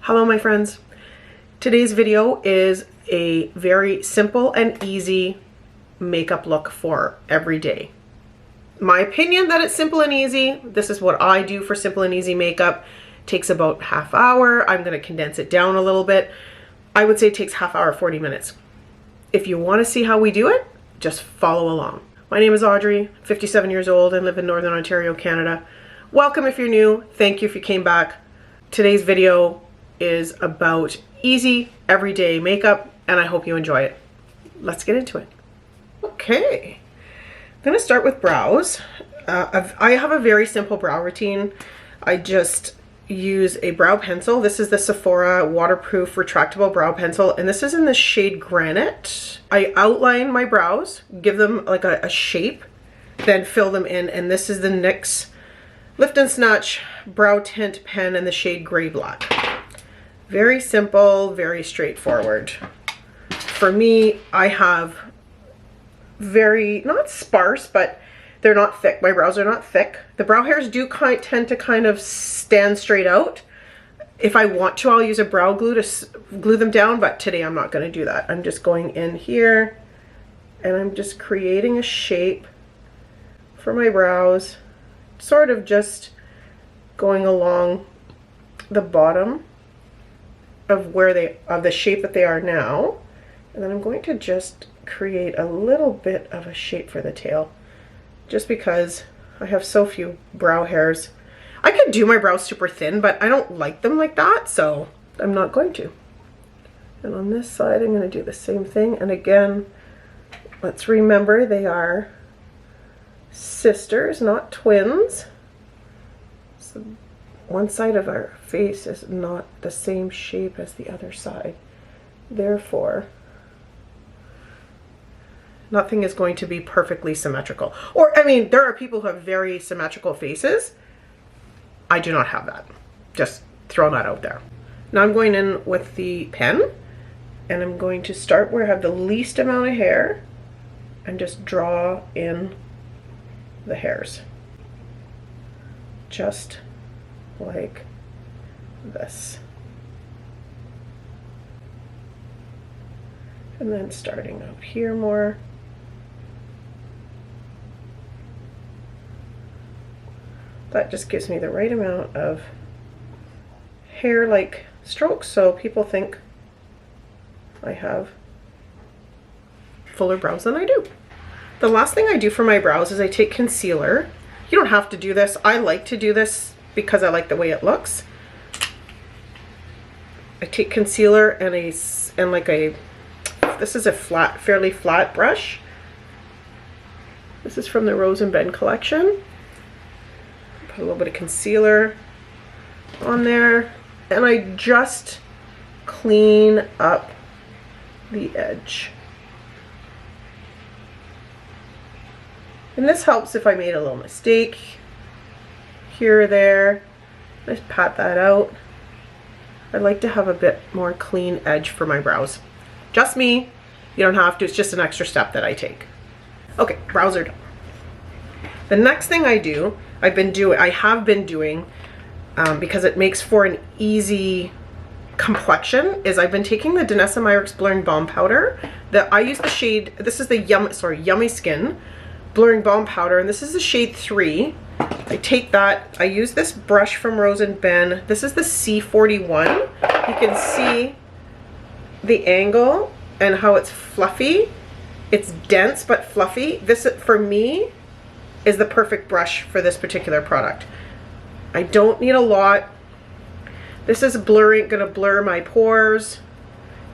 Hello my friends. Today's video is a very simple and easy makeup look for every day. My opinion that it's simple and easy. This is what I do for simple and easy makeup. Takes about half hour. I'm going to condense it down a little bit. I would say it takes half hour, 40 minutes. If you want to see how we do it, just follow along. My name is Audrey, 57 years old and live in Northern Ontario, Canada. Welcome if you're new. Thank you if you came back. Today's video is about easy everyday makeup and I hope you enjoy it. Let's get into it. Okay, I'm gonna start with brows. I have a very simple brow routine. I just use a brow pencil. This is the Sephora waterproof retractable brow pencil and this is in the shade Granite. I outline my brows, give them like a shape, then fill them in, and this is the NYX Lift and Snatch brow tint pen in the shade Gray Black. Very simple, very straightforward. For me, I have very, not sparse, but they're not thick. My brows are not thick. The brow hairs do tend to kind of stand straight out. If I want to, I'll use a brow glue to glue them down, but today I'm not going to do that. I'm just going in here and I'm just creating a shape for my brows, sort of just going along the bottom of the shape that they are now, and then I'm going to just create a little bit of a shape for the tail just because I have so few brow hairs. I could do my brows super thin, but I don't like them like that, so I'm not going to. And on this side I'm going to do the same thing, and again, let's remember they are sisters, not twins. So one side of our face is not the same shape as the other side. Therefore, nothing is going to be perfectly symmetrical. Or, I mean, there are people who have very symmetrical faces. I do not have that. Just throw that out there. Now I'm going in with the pen, and I'm going to start where I have the least amount of hair and just draw in the hairs. Just like this. And then starting out here more. That just gives me the right amount of hair-like strokes so people think I have fuller brows than I do. The last thing I do for my brows is I take concealer. You don't have to do this. I like to do this because I like the way it looks. I take concealer and this is a fairly flat brush. This is from the Rose and Ben collection. Put a little bit of concealer on there, and I just clean up the edge. And this helps if I made a little mistake here or there. Just pat that out. I like to have a bit more clean edge for my brows. Just me. You don't have to. It's just an extra step that I take. Okay, brows are done. The next thing I do, I have been doing, because it makes for an easy complexion, is I've been taking the Danessa Myricks Blurring Balm Powder. I use the shade, this is the Yummy Skin Blurring Balm Powder, and this is the shade 3. I take that, I use this brush from Rose and Ben. This is the C41. You can see the angle and how it's fluffy. It's dense but fluffy. This, for me, is the perfect brush for this particular product. I don't need a lot. This is gonna blur my pores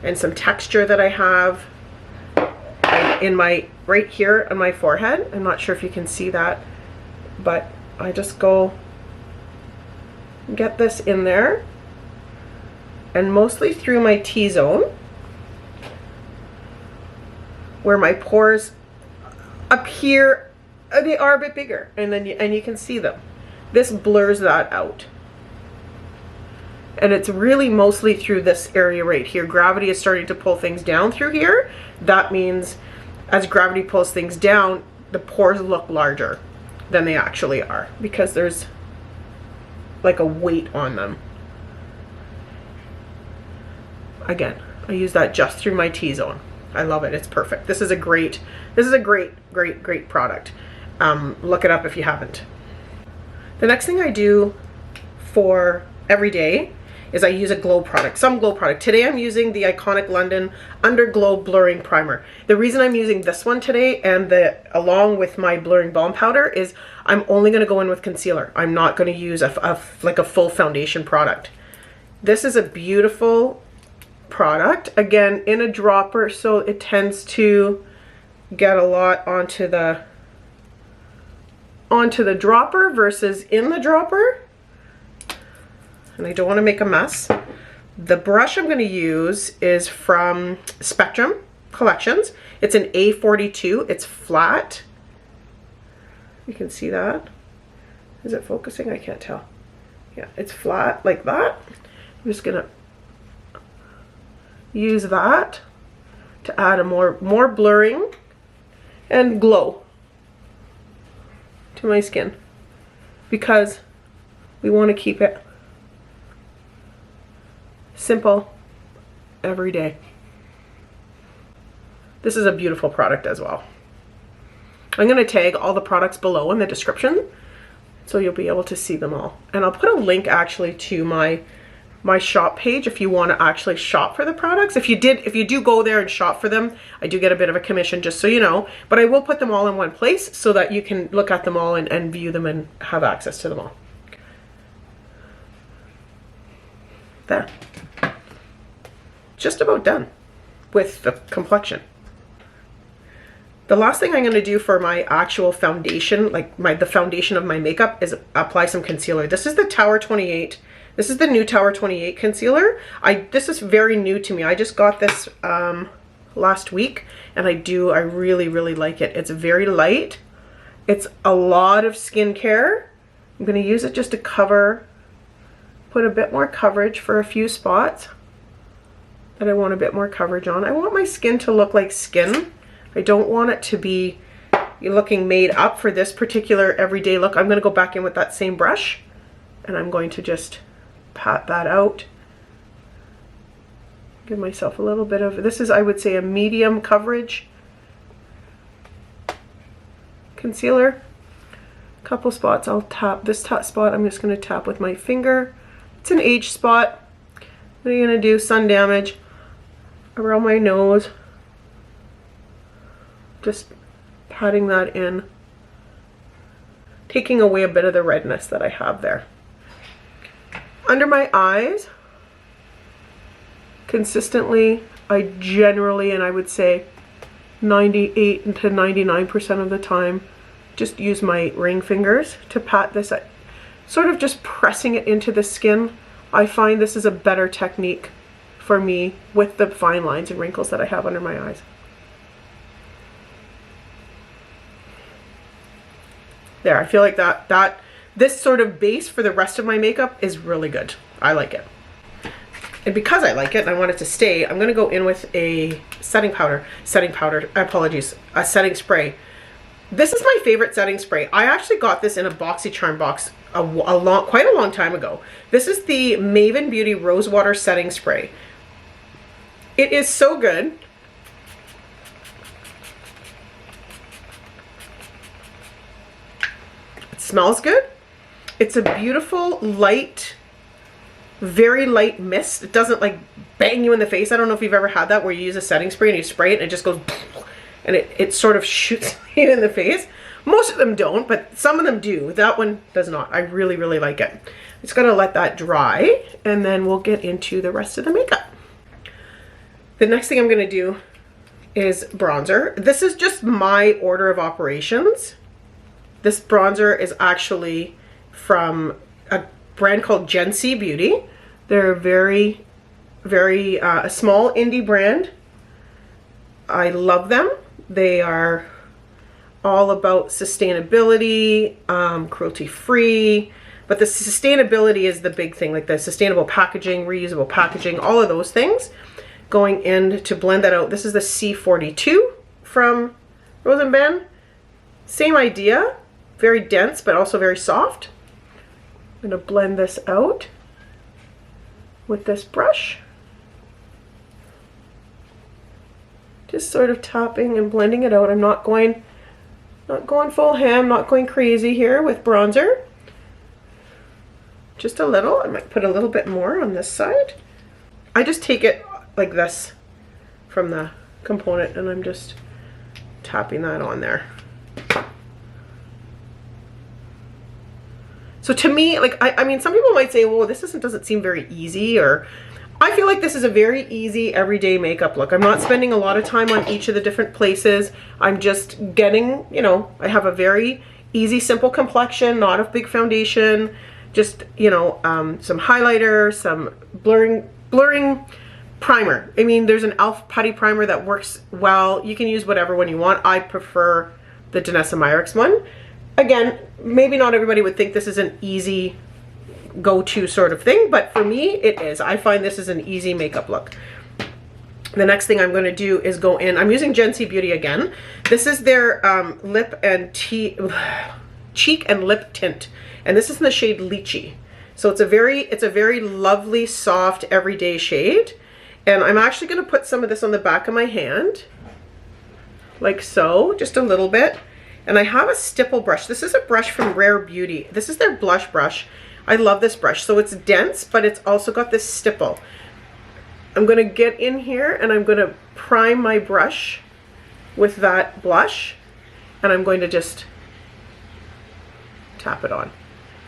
and some texture that I have in right here on my forehead. I'm not sure if you can see that, but I just go get this in there, and mostly through my T-zone where my pores appear, they are a bit bigger, and then you can see them. This blurs that out. And it's really mostly through this area right here. Gravity is starting to pull things down through here. That means as gravity pulls things down, the pores look larger than they actually are because there's like a weight on them. Again, I use that just through my T-zone. I love it. It's perfect. This is a great product. Look it up if you haven't. The next thing I do for every day is I use a glow product, some glow product. Today I'm using the Iconic London Underglow Blurring Primer. The reason I'm using this one today and along with my blurring balm powder is I'm only going to go in with concealer. I'm not going to use like a full foundation product. This is a beautiful product, again in a dropper, so it tends to get a lot onto the dropper versus in the dropper, and I don't want to make a mess. The brush I'm going to use is from Spectrum Collections. It's an A42. It's flat. You can see that. Is it focusing? I can't tell. Yeah, it's flat like that. I'm just going to use that to add a more blurring and glow to my skin, because we want to keep it simple every day. This is a beautiful product as well. I'm going to tag all the products below in the description so you'll be able to see them all, and I'll put a link actually to my shop page if you want to actually shop for the products. If you do go there and shop for them, I do get a bit of a commission, just so you know, but I will put them all in one place so that you can look at them all and view them and have access to them all. There. Just about done with the complexion. The last thing I'm going to do for my actual foundation, like the foundation of my makeup, is apply some concealer. This is the Tower 28. This is the new Tower 28 concealer. This is very new to me. I just got this last week, and I really like it. It's very light. It's a lot of skincare. I'm going to use it just to put a bit more coverage for a few spots that I want a bit more coverage on. I want my skin to look like skin. I don't want it to be looking made up for this particular everyday look. I'm going to go back in with that same brush, and I'm going to just pat that out. Give myself a little bit of, this is, I would say, a medium coverage concealer. A couple spots I'll tap. This top spot I'm just going to tap with my finger. It's an age spot. What are you going to do? Sun damage around my nose. Just patting that in, taking away a bit of the redness that I have there. Under my eyes, consistently, I generally, and I would say 98 to 99% of the time, just use my ring fingers to pat this, sort of just pressing it into the skin. I find this is a better technique for me with the fine lines and wrinkles that I have under my eyes. There, I feel like this sort of base for the rest of my makeup is really good. I like it. And because I like it and I want it to stay, I'm going to go in with a a setting spray. This is my favorite setting spray. I actually got this in a BoxyCharm box quite a long time ago. This is the Maven Beauty Rosewater Setting Spray. It is so good. It smells good. It's a beautiful, light, very light mist. It doesn't like bang you in the face. I don't know if you've ever had that where you use a setting spray and you spray it and it just goes and it sort of shoots you in the face. Most of them don't, but some of them do. That one does not. I really, really like it. Just gonna let that dry and then we'll get into the rest of the makeup. The next thing I'm gonna do is bronzer. This is just my order of operations. This bronzer is actually from a brand called Gen C Beauty. They're very, very a small indie brand. I love them. They are all about sustainability, cruelty-free, but the sustainability is the big thing, like the sustainable packaging, reusable packaging, all of those things going in to blend that out. This is the C42 from Rose & Ben. Same idea, very dense, but also very soft. I'm gonna blend this out with this brush. Just sort of tapping and blending it out. I'm not going full ham, not going crazy here with bronzer. Just a little. I might put a little bit more on this side. I just take it like this from the component and I'm just tapping that on there. So to me, like, I mean, some people might say, well, this doesn't seem very easy, or I feel like this is a very easy everyday makeup look. I'm not spending a lot of time on each of the different places. I'm just getting, you know, I have a very easy, simple complexion, not a big foundation, just, you know, some highlighter, some blurring primer. I mean, there's an e.l.f. putty primer that works well. You can use whatever one you want. I prefer the Danessa Myricks one. Again, maybe not everybody would think this is an easy go-to sort of thing, but for me it is. I find this is an easy makeup look. The next thing I'm going to do is go in. I'm using Gen C Beauty again. This is their lip and cheek and lip tint, and this is in the shade Lychee. So it's a very lovely, soft, everyday shade. And I'm actually going to put some of this on the back of my hand, like so, just a little bit. And I have a stipple brush. This is a brush from Rare Beauty. This is their blush brush. I love this brush. So it's dense, but it's also got this stipple. I'm going to get in here and I'm going to prime my brush with that blush. And I'm going to just tap it on.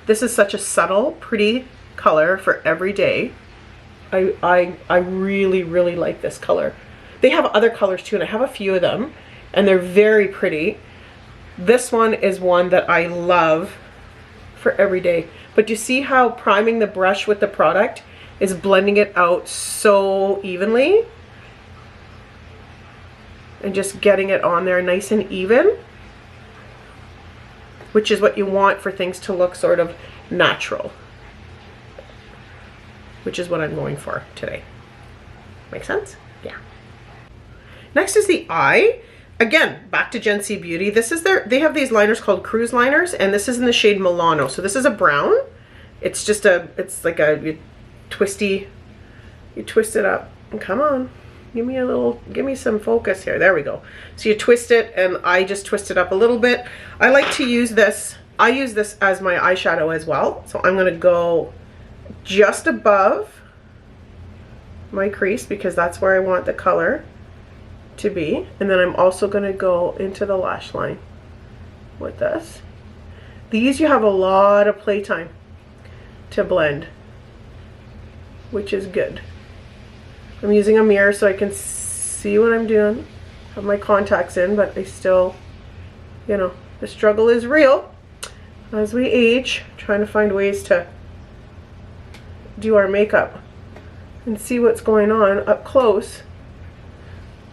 This is such a subtle, pretty color for every day. I really, really like this color. They have other colors too, and I have a few of them, and they're very pretty. This one is one that I love for every day. But you see how priming the brush with the product is blending it out so evenly? And just getting it on there nice and even, which is what you want for things to look sort of natural, which is what I'm going for today. Make sense? Yeah. Next is the eye. Again, back to Gen C Beauty. This is they have these liners called cruise liners, and this is in the shade Milano. So this is a brown. It's just it's like a twisty, you twist it up. Come on, give me some focus here. There we go. So you twist it, and I just twist it up a little bit. I like to use this. I use this as my eyeshadow as well. So I'm gonna go just above my crease because that's where I want the color to be, and then I'm also going to go into the lash line with this. These you have a lot of playtime to blend, which is good. I'm using a mirror so I can see what I'm doing. I have my contacts in, but I still, you know, the struggle is real as we age, trying to find ways to do our makeup and see what's going on up close.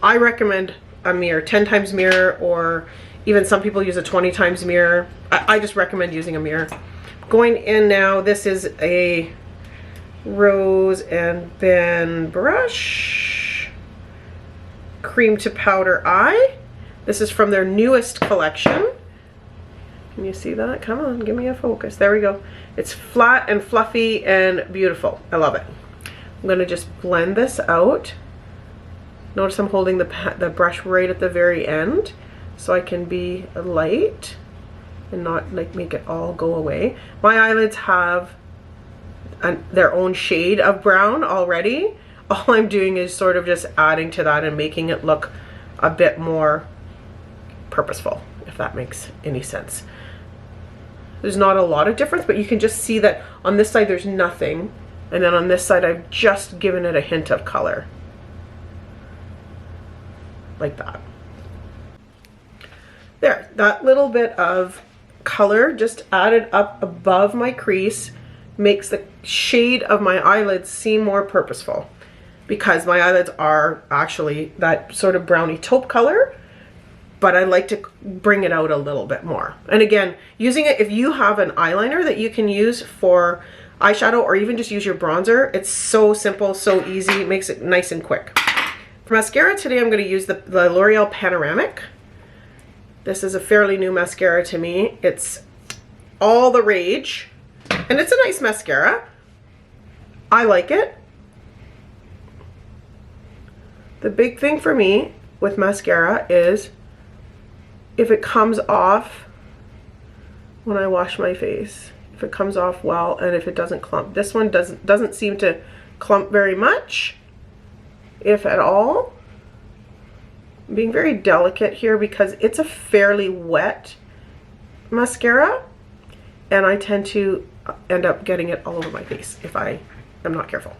I recommend a mirror, 10 times mirror, or even some people use a 20 times mirror. I just recommend using a mirror. Going in now, this is a Rose and Ben brush, cream to powder eye. This is from their newest collection. Can you see that? Come on, give me a focus. There we go. It's flat and fluffy and beautiful. I love it. I'm gonna just blend this out. Notice I'm holding the brush right at the very end so I can be light and not like make it all go away. My eyelids have their own shade of brown already. All I'm doing is sort of just adding to that and making it look a bit more purposeful, if that makes any sense. There's not a lot of difference, but you can just see that on this side there's nothing, and then on this side I've just given it a hint of color. Like that. There, that little bit of color just added up above my crease makes the shade of my eyelids seem more purposeful, because my eyelids are actually that sort of browny taupe color, but I like to bring it out a little bit more. And again, using it, if you have an eyeliner that you can use for eyeshadow or even just use your bronzer, it's so simple, so easy, it makes it nice and quick. For mascara today, I'm going to use the L'Oreal Panoramic. This is a fairly new mascara to me. It's all the rage, and it's a nice mascara. I like it. The big thing for me with mascara is if it comes off when I wash my face, if it comes off well and if it doesn't clump. This one doesn't seem to clump very much, if at all. I'm being very delicate here because it's a fairly wet mascara and I tend to end up getting it all over my face if I am not careful.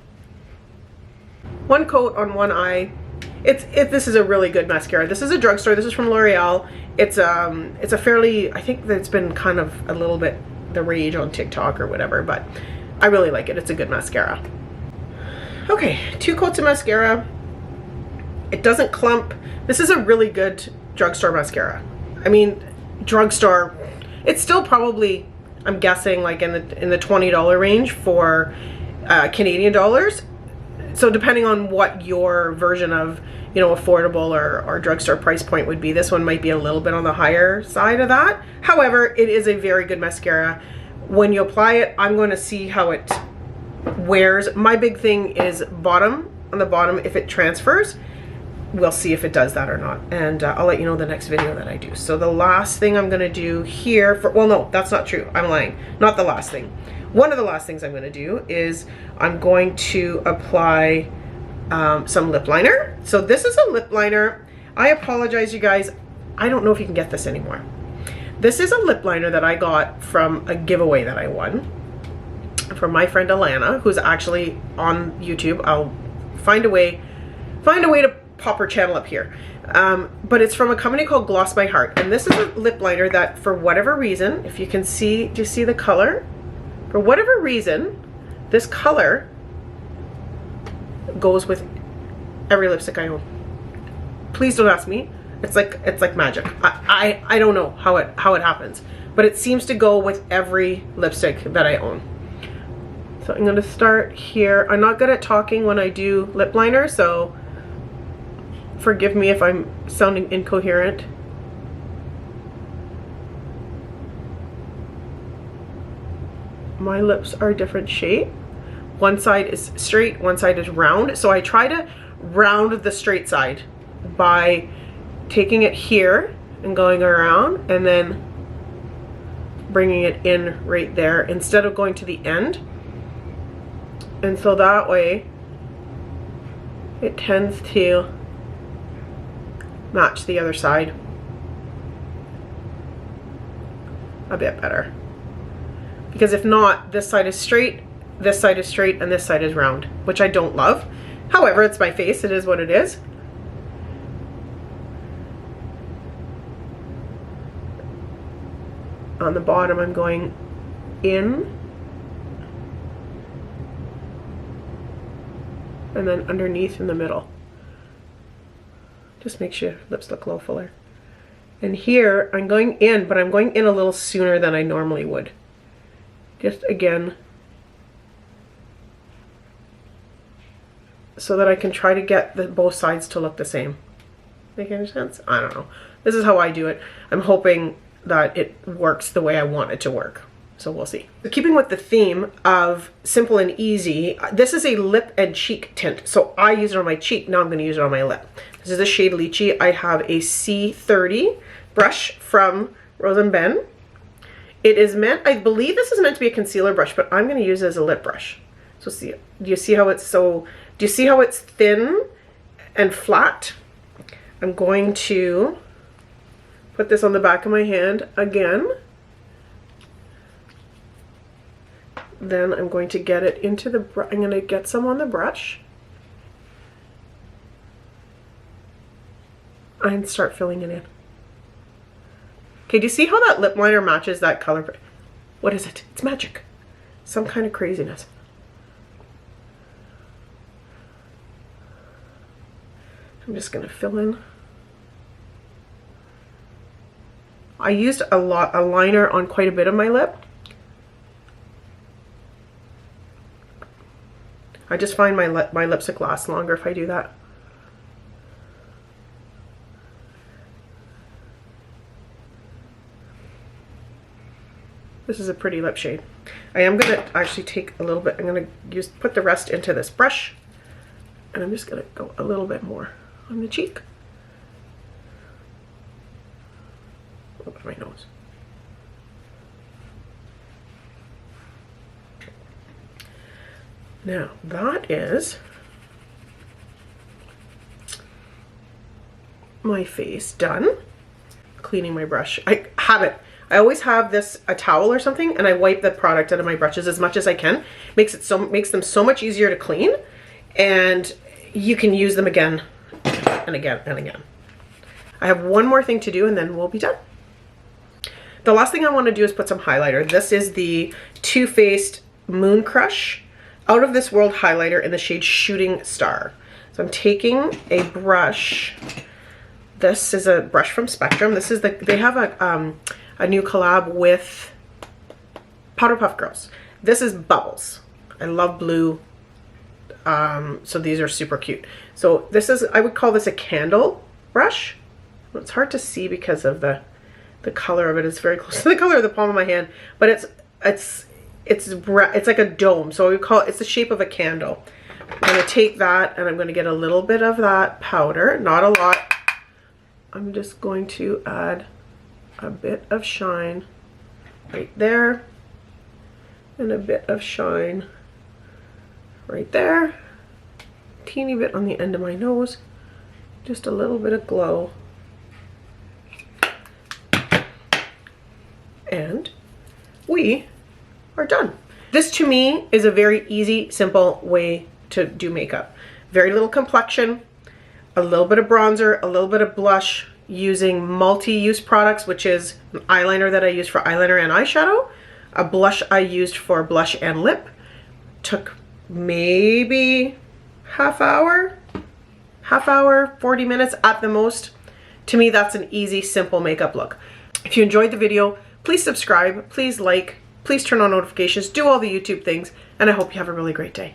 One coat on one eye. This is a really good mascara. This is a drugstore. This is from L'Oreal. It's a fairly, I think that it's been kind of a little bit the rage on TikTok or whatever, but I really like it. It's a good mascara. Okay, 2 coats of mascara. It doesn't clump. This is a really good drugstore mascara. I mean, drugstore, it's still probably, I'm guessing, like in the $20 range for Canadian dollars. So depending on what your version of, you know, affordable or drugstore price point would be, this one might be a little bit on the higher side of that. However, it is a very good mascara. When you apply it, I'm going to see how it wears. My big thing is on the bottom, if it transfers. We'll see if it does that or not, and I'll let you know the next video that I do. So the last thing I'm gonna do here, well no, that's not true, I'm lying. Not the last thing. One of the last things I'm gonna do is I'm going to apply some lip liner. So this is a lip liner. I apologize, you guys. I don't know if you can get this anymore. This is a lip liner that I got from a giveaway that I won from my friend Alana, who's actually on YouTube. I'll find a way to pop her channel up here. But it's from a company called Gloss My Heart. And this is a lip liner that, for whatever reason, if you can see, do you see the color? For whatever reason, this color goes with every lipstick I own. Please don't ask me. It's like magic. I don't know how it happens, but it seems to go with every lipstick that I own. So I'm gonna start here. I'm not good at talking when I do lip liner, so forgive me if I'm sounding incoherent. My lips are a different shape. One side is straight, one side is round. So I try to round the straight side by taking it here and going around and then bringing it in right there instead of going to the end. And so that way it tends to match the other side a bit better. Because if not, this side is straight, and this side is round, which I don't love. However, it's my face, it is what it is. On the bottom, I'm going in, and then underneath in the middle. Just makes your lips look a little fuller. And here, I'm going in, but I'm going in a little sooner than I normally would. Just again, so that I can try to get both sides to look the same. Make any sense? I don't know. This is how I do it. I'm hoping that it works the way I want it to work. So we'll see. Keeping with the theme of simple and easy, this is a lip and cheek tint. So I use it on my cheek, now I'm gonna use it on my lip. This is the shade Lychee. I have a C30 brush from Rose & Ben. It is meant, I believe this is meant to be a concealer brush, but I'm gonna use it as a lip brush. So see, do you see how it's thin and flat? I'm going to put this on the back of my hand again. Then I'm going to get it into the brush. I'm going to get some on the brush and start filling it in. Okay, do you see how that lip liner matches that color? What is it? It's magic. Some kind of craziness. I'm just going to fill in. I used a liner on quite a bit of my lip. I just find my lipstick lasts longer if I do that. This is a pretty lip shade. I am gonna actually take a little bit, I'm gonna put the rest into this brush, and I'm just gonna go a little bit more on the cheek. Look at my nose. Now that is my face done. Cleaning my brush. I always have a towel or something, and I wipe the product out of my brushes as much as I can. Makes them so much easier to clean, and you can use them again and again and again. I have one more thing to do and then we'll be done. The last thing I want to do is put some highlighter. This is the Too Faced Moon Crush Out of This World highlighter in the shade Shooting Star. So I'm taking a brush. This is a brush from Spectrum. This is they have a new collab with Powder Puff Girls. This is Bubbles. I love blue. So these are super cute. So this is, I would call this a candle brush. It's hard to see because of the color of it. It's very close to the color of the palm of my hand, but it's like a dome. So we call it, it's the shape of a candle. I'm gonna take that and I'm gonna get a little bit of that powder, not a lot. I'm just going to add a bit of shine right there and a bit of shine right there. Teeny bit on the end of my nose, just a little bit of glow. And we are done. This to me is a very easy, simple way to do makeup. Very little complexion, a little bit of bronzer, a little bit of blush, using multi-use products, which is an eyeliner that I use for eyeliner and eyeshadow, a blush I used for blush and lip. Took maybe half hour, 40 minutes at the most. To me, that's an easy, simple makeup look. If you enjoyed the video, please subscribe, please like, please turn on notifications, do all the YouTube things, and I hope you have a really great day.